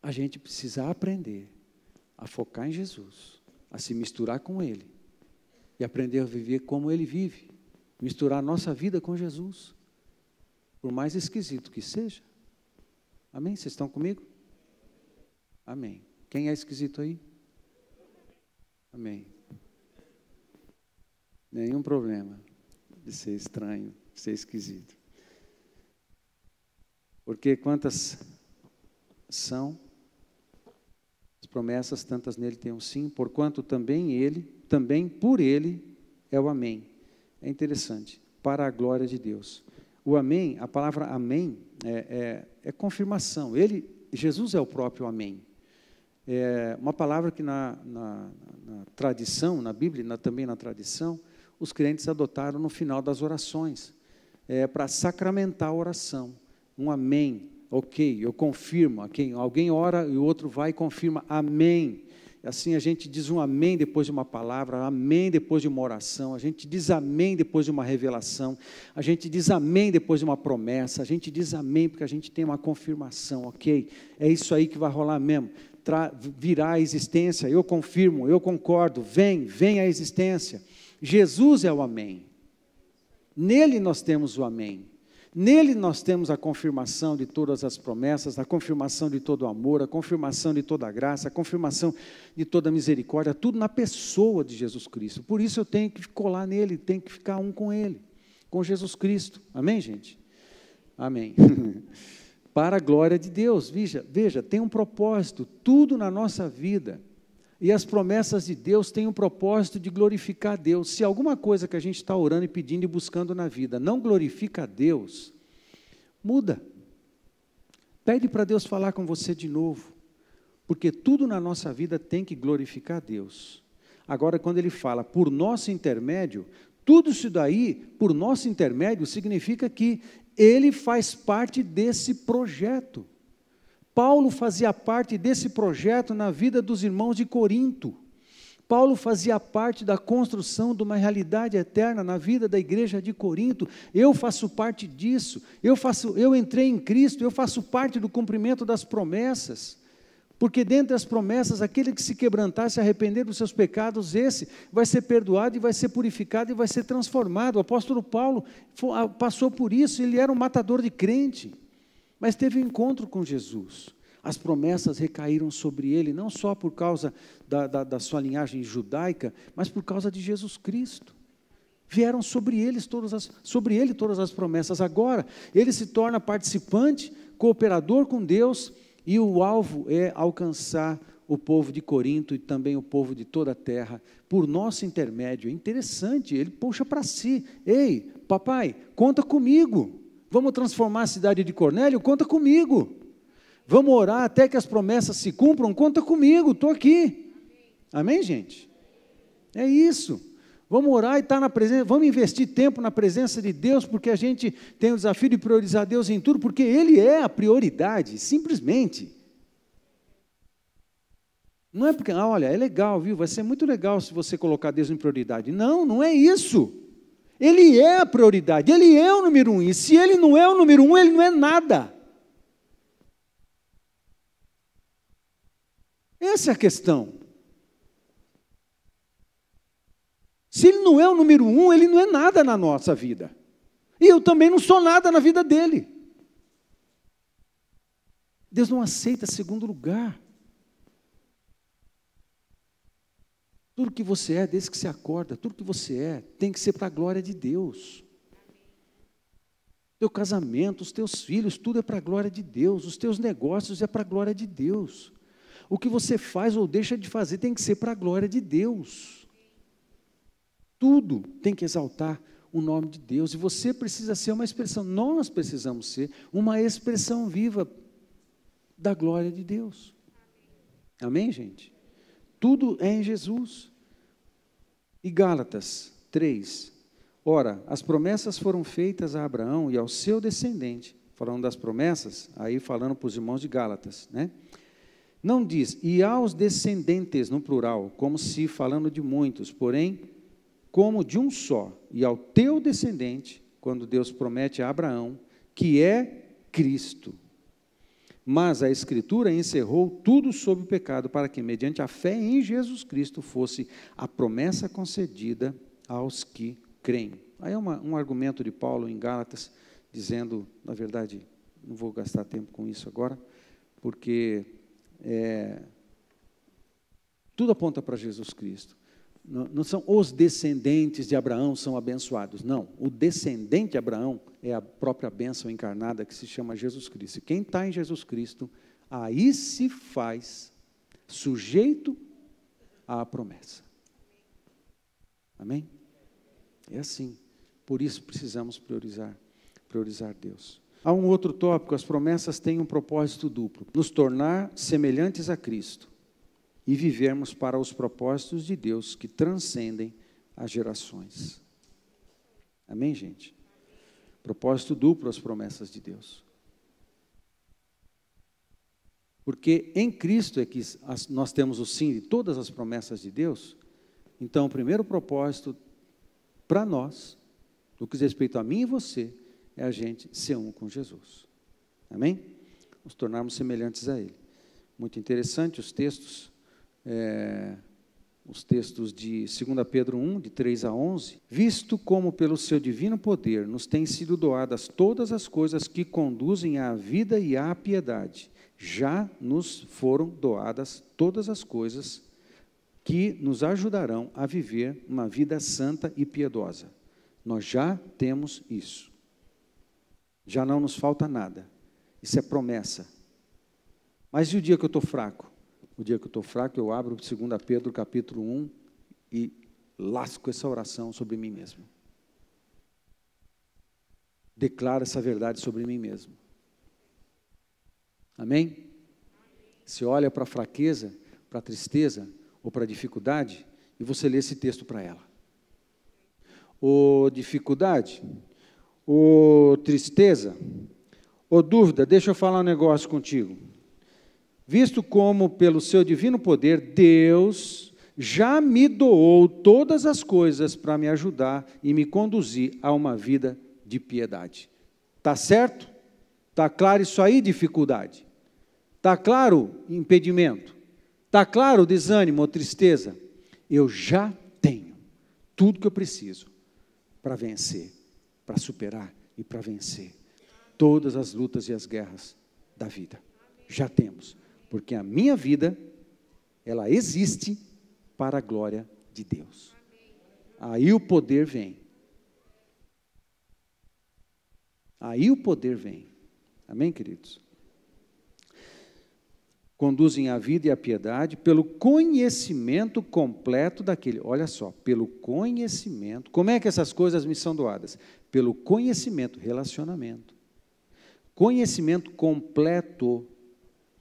A gente precisa aprender a focar em Jesus, a se misturar com Ele, e aprender a viver como Ele vive, misturar a nossa vida com Jesus, por mais esquisito que seja. Amém? Vocês estão comigo? Amém. Quem é esquisito aí? Amém. Nenhum problema de ser estranho, de ser esquisito. Porque quantas são as promessas, tantas nele tem um sim, porquanto também por ele é o amém. É interessante, para a glória de Deus. O amém, a palavra amém é confirmação. Jesus é o próprio amém. É uma palavra que na tradição, na Bíblia, também na tradição, os crentes adotaram no final das orações, para sacramentar a oração. Um amém, ok, eu confirmo. Alguém ora e o outro vai e confirma, amém. Assim a gente diz um amém depois de uma palavra, amém depois de uma oração, a gente diz amém depois de uma revelação, a gente diz amém depois de uma promessa, a gente diz amém porque a gente tem uma confirmação, ok? É isso aí que vai rolar mesmo, virá a existência, eu confirmo, eu concordo, vem a existência. Jesus é o amém, nele nós temos o amém. Nele nós temos a confirmação de todas as promessas, a confirmação de todo o amor, a confirmação de toda a graça, a confirmação de toda a misericórdia, tudo na pessoa de Jesus Cristo. Por isso eu tenho que colar nele, tenho que ficar um com ele, com Jesus Cristo. Amém, gente? Amém. Para a glória de Deus. Veja, tem um propósito, tudo na nossa vida. E as promessas de Deus têm um propósito de glorificar a Deus. Se alguma coisa que a gente está orando e pedindo e buscando na vida não glorifica a Deus, muda. Pede para Deus falar com você de novo. Porque tudo na nossa vida tem que glorificar a Deus. Agora, quando ele fala por nosso intermédio, tudo isso daí, por nosso intermédio, significa que ele faz parte desse projeto. Paulo fazia parte desse projeto na vida dos irmãos de Corinto. Paulo fazia parte da construção de uma realidade eterna na vida da igreja de Corinto. Eu faço parte disso. Eu entrei em Cristo, eu faço parte do cumprimento das promessas. Porque dentre as promessas, aquele que se quebrantar, se arrepender dos seus pecados, esse vai ser perdoado e vai ser purificado e vai ser transformado. O apóstolo Paulo passou por isso, ele era um matador de crente. Mas teve um encontro com Jesus. As promessas recaíram sobre ele, não só por causa da sua linhagem judaica, mas por causa de Jesus Cristo. Vieram sobre ele todas as promessas. Agora, ele se torna participante, cooperador com Deus, e o alvo é alcançar o povo de Corinto e também o povo de toda a terra, por nosso intermédio. É interessante, ele puxa para si. Ei, papai, conta comigo. Vamos transformar a cidade de Cornélio? Conta comigo. Vamos orar até que as promessas se cumpram? Conta comigo, estou aqui. Amém, gente? É isso. Vamos orar e estar na presença, vamos investir tempo na presença de Deus, porque a gente tem o desafio de priorizar Deus em tudo, porque Ele é a prioridade, simplesmente. Não é porque, olha, é legal, viu? Vai ser muito legal se você colocar Deus em prioridade. Não, não é isso. Ele é a prioridade, Ele é o número 1, e se Ele não é o número 1, Ele não é nada. Essa é a questão. Se Ele não é o número 1, Ele não é nada na nossa vida. E eu também não sou nada na vida dEle. Deus não aceita segundo lugar. Tudo que você é, desde que você acorda, tudo que você é, tem que ser para a glória de Deus. Teu casamento, os teus filhos, tudo é para a glória de Deus. Os teus negócios é para a glória de Deus. O que você faz ou deixa de fazer tem que ser para a glória de Deus. Tudo tem que exaltar o nome de Deus. E você precisa ser uma expressão, nós precisamos ser uma expressão viva da glória de Deus. Amém, gente? Tudo é em Jesus. E Gálatas 3. Ora, as promessas foram feitas a Abraão e ao seu descendente. Falando das promessas, aí falando para os irmãos de Gálatas, né? Não diz, e aos descendentes, no plural, como se falando de muitos, porém, como de um só, e ao teu descendente, quando Deus promete a Abraão, que é Cristo. Mas a Escritura encerrou tudo sob o pecado, para que, mediante a fé em Jesus Cristo, fosse a promessa concedida aos que creem. Aí é um argumento de Paulo em Gálatas, dizendo, na verdade, não vou gastar tempo com isso agora, porque tudo aponta para Jesus Cristo. Não são os descendentes de Abraão são abençoados, não. O descendente de Abraão é a própria bênção encarnada que se chama Jesus Cristo. E quem está em Jesus Cristo, aí se faz sujeito à promessa. Amém? É assim. Por isso precisamos priorizar Deus. Há um outro tópico, as promessas têm um propósito duplo. Nos tornar semelhantes a Cristo. E vivermos para os propósitos de Deus que transcendem as gerações. Amém, gente? Propósito duplo às promessas de Deus. Porque em Cristo é que nós temos o sim de todas as promessas de Deus. Então, o primeiro propósito para nós, no que diz respeito a mim e você, é a gente ser um com Jesus. Amém? Nos tornarmos semelhantes a Ele. Muito interessante os textos de 2 Pedro 1, de 3 a 11. Visto como pelo seu divino poder nos têm sido doadas todas as coisas que conduzem à vida e à piedade, já nos foram doadas todas as coisas que nos ajudarão a viver uma vida santa e piedosa. Nós já temos isso. Já não nos falta nada. Isso é promessa. Mas e o dia que eu estou fraco? O dia que eu estou fraco, eu abro 2 Pedro capítulo 1 e lasco essa oração sobre mim mesmo. Declaro essa verdade sobre mim mesmo. Amém? Você olha para a fraqueza, para a tristeza ou para a dificuldade e você lê esse texto para ela. Ou dificuldade, ou tristeza, ou dúvida, deixa eu falar um negócio contigo. Visto como pelo seu divino poder, Deus já me doou todas as coisas para me ajudar e me conduzir a uma vida de piedade. Está certo? Está claro isso aí, dificuldade? Está claro impedimento? Está claro desânimo ou tristeza? Eu já tenho tudo que eu preciso para vencer, para superar e para vencer todas as lutas e as guerras da vida. Já temos, porque a minha vida, ela existe para a glória de Deus. Aí o poder vem. Aí o poder vem. Amém, queridos? Conduzem a vida e a piedade pelo conhecimento completo daquele. Olha só, pelo conhecimento. Como é que essas coisas me são doadas? Pelo conhecimento, relacionamento. Conhecimento completo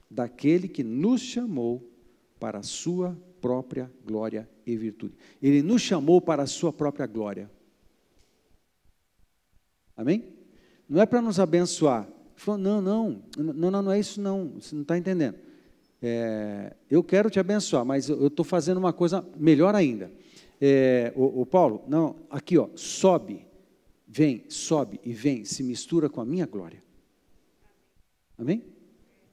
daquele que nos chamou para a sua própria glória e virtude. Ele nos chamou para a sua própria glória. Amém? Não é para nos abençoar. Falou, não é isso não, você não está entendendo. Eu quero te abençoar, mas eu estou fazendo uma coisa melhor ainda. O Paulo, não, aqui ó, sobe e vem, se mistura com a minha glória. Amém?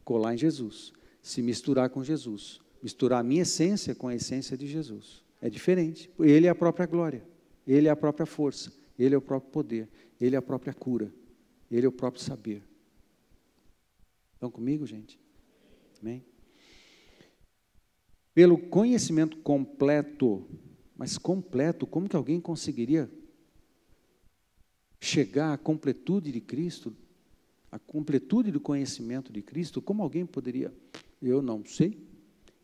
Colar em Jesus, se misturar com Jesus, misturar a minha essência com a essência de Jesus. É diferente, Ele é a própria glória, Ele é a própria força, Ele é o próprio poder, Ele é a própria cura, Ele é o próprio saber. Estão comigo, gente? Amém? Pelo conhecimento completo, mas completo, como que alguém conseguiria chegar à completude de Cristo, à completude do conhecimento de Cristo? Como alguém poderia? Eu não sei,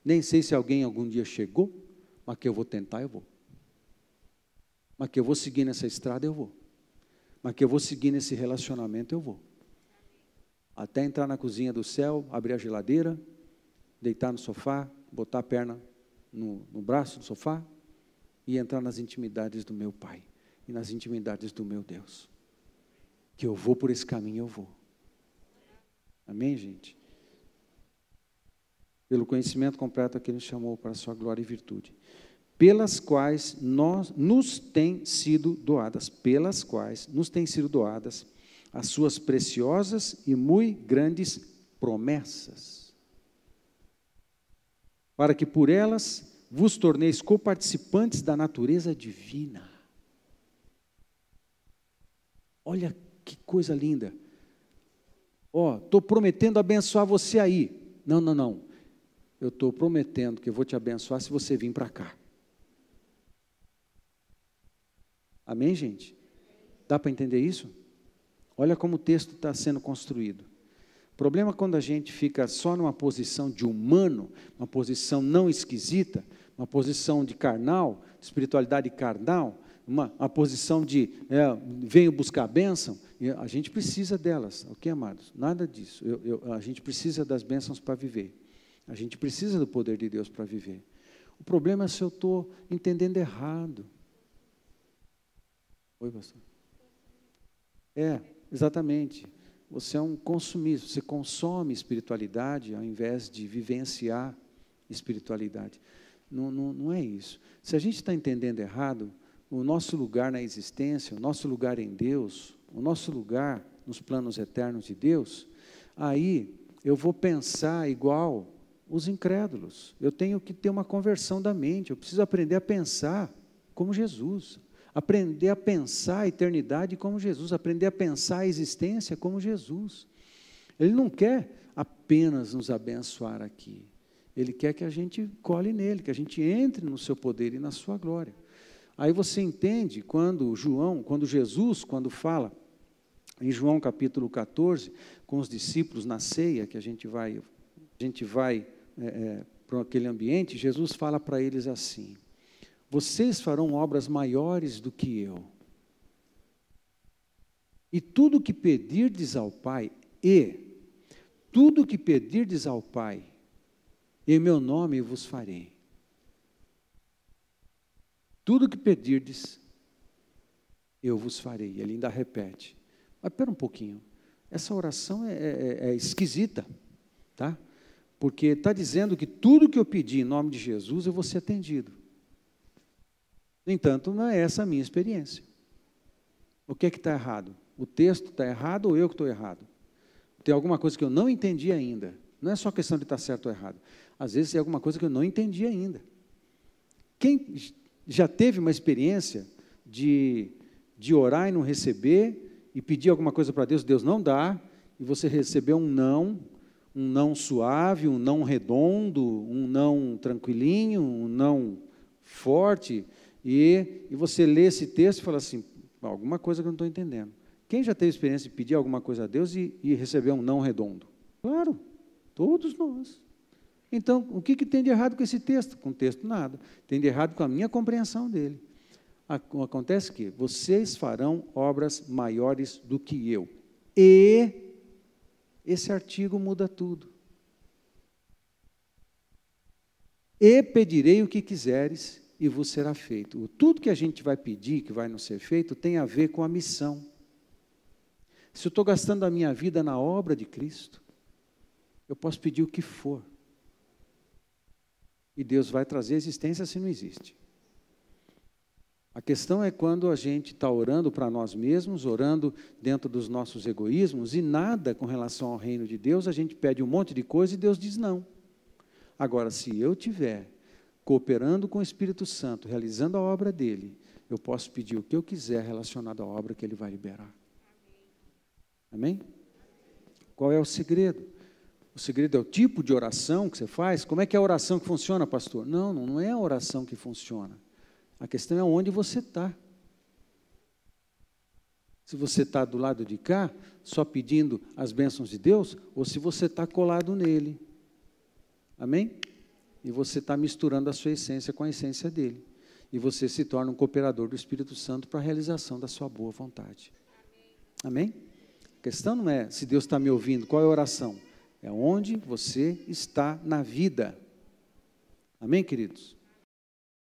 nem sei se alguém algum dia chegou, mas que eu vou tentar, eu vou. Mas que eu vou seguir nessa estrada, eu vou. Mas que eu vou seguir nesse relacionamento, eu vou. Até entrar na cozinha do céu, abrir a geladeira, deitar no sofá, botar a perna no braço do sofá e entrar nas intimidades do meu Pai e nas intimidades do meu Deus. Que eu vou por esse caminho, eu vou. Amém, gente? Pelo conhecimento completo que Ele nos chamou para a sua glória e virtude, pelas quais nos têm sido doadas, as suas preciosas e muito grandes promessas, para que por elas vos torneis coparticipantes da natureza divina. Olha que coisa linda. Estou prometendo abençoar você aí. Não. Eu estou prometendo que eu vou te abençoar se você vir para cá. Amém, gente? Dá para entender isso? Olha como o texto está sendo construído. O problema é quando a gente fica só numa posição de humano, uma posição não esquisita, uma posição de carnal, de espiritualidade carnal, uma posição de venho buscar a bênção. A gente precisa delas, ok, amados? Nada disso. A gente precisa das bênçãos para viver. A gente precisa do poder de Deus para viver. O problema é se eu estou entendendo errado. Oi, pastor. Exatamente. Você é um consumista, você consome espiritualidade ao invés de vivenciar espiritualidade. Não é isso. Se a gente está entendendo errado, o nosso lugar na existência, o nosso lugar em Deus, o nosso lugar nos planos eternos de Deus, aí eu vou pensar igual os incrédulos. Eu tenho que ter uma conversão da mente, eu preciso aprender a pensar como Jesus, aprender a pensar a eternidade como Jesus, aprender a pensar a existência como Jesus. Ele não quer apenas nos abençoar aqui, Ele quer que a gente cole nele, que a gente entre no seu poder e na sua glória. Aí você entende quando Jesus fala, em João capítulo 14, com os discípulos na ceia, que a gente vai para aquele ambiente, Jesus fala para eles assim: vocês farão obras maiores do que eu. E tudo que pedirdes ao Pai, em meu nome eu vos farei. Tudo que pedirdes, eu vos farei. Ele ainda repete. Mas espera um pouquinho, essa oração é esquisita, tá? Porque está dizendo que tudo que eu pedir em nome de Jesus, eu vou ser atendido. No entanto, não é essa a minha experiência. O que é que está errado? O texto está errado ou eu que estou errado? Tem alguma coisa que eu não entendi ainda. Não é só questão de estar certo ou errado. Às vezes é alguma coisa que eu não entendi ainda. Quem já teve uma experiência de orar e não receber, e pedir alguma coisa para Deus, Deus não dá, e você recebeu um não suave, um não redondo, um não tranquilinho, um não forte, e você lê esse texto e fala assim, alguma coisa que eu não estou entendendo. Quem já teve experiência de pedir alguma coisa a Deus e receber um não redondo? Claro, todos nós. Então, o que tem de errado com esse texto? Com o texto, nada. Tem de errado com a minha compreensão dele. Acontece que vocês farão obras maiores do que eu. E esse artigo muda tudo. E pedirei o que quiseres e vos será feito. Tudo que a gente vai pedir, que vai nos ser feito, tem a ver com a missão. Se eu estou gastando a minha vida na obra de Cristo, eu posso pedir o que for. E Deus vai trazer existência se não existe. A questão é quando a gente está orando para nós mesmos, orando dentro dos nossos egoísmos, e nada com relação ao reino de Deus, a gente pede um monte de coisa e Deus diz não. Agora, se eu estiver cooperando com o Espírito Santo, realizando a obra dele, eu posso pedir o que eu quiser relacionado à obra que ele vai liberar. Amém? Qual é o segredo? O segredo é o tipo de oração que você faz? Como é que é a oração que funciona, pastor? Não é a oração que funciona. A questão é onde você está. Se você está do lado de cá, só pedindo as bênçãos de Deus, ou se você está colado nele. Amém? E você está misturando a sua essência com a essência dele. E você se torna um cooperador do Espírito Santo para a realização da sua boa vontade. Amém? A questão não é se Deus está me ouvindo, qual é a oração? É onde você está na vida. Amém, queridos?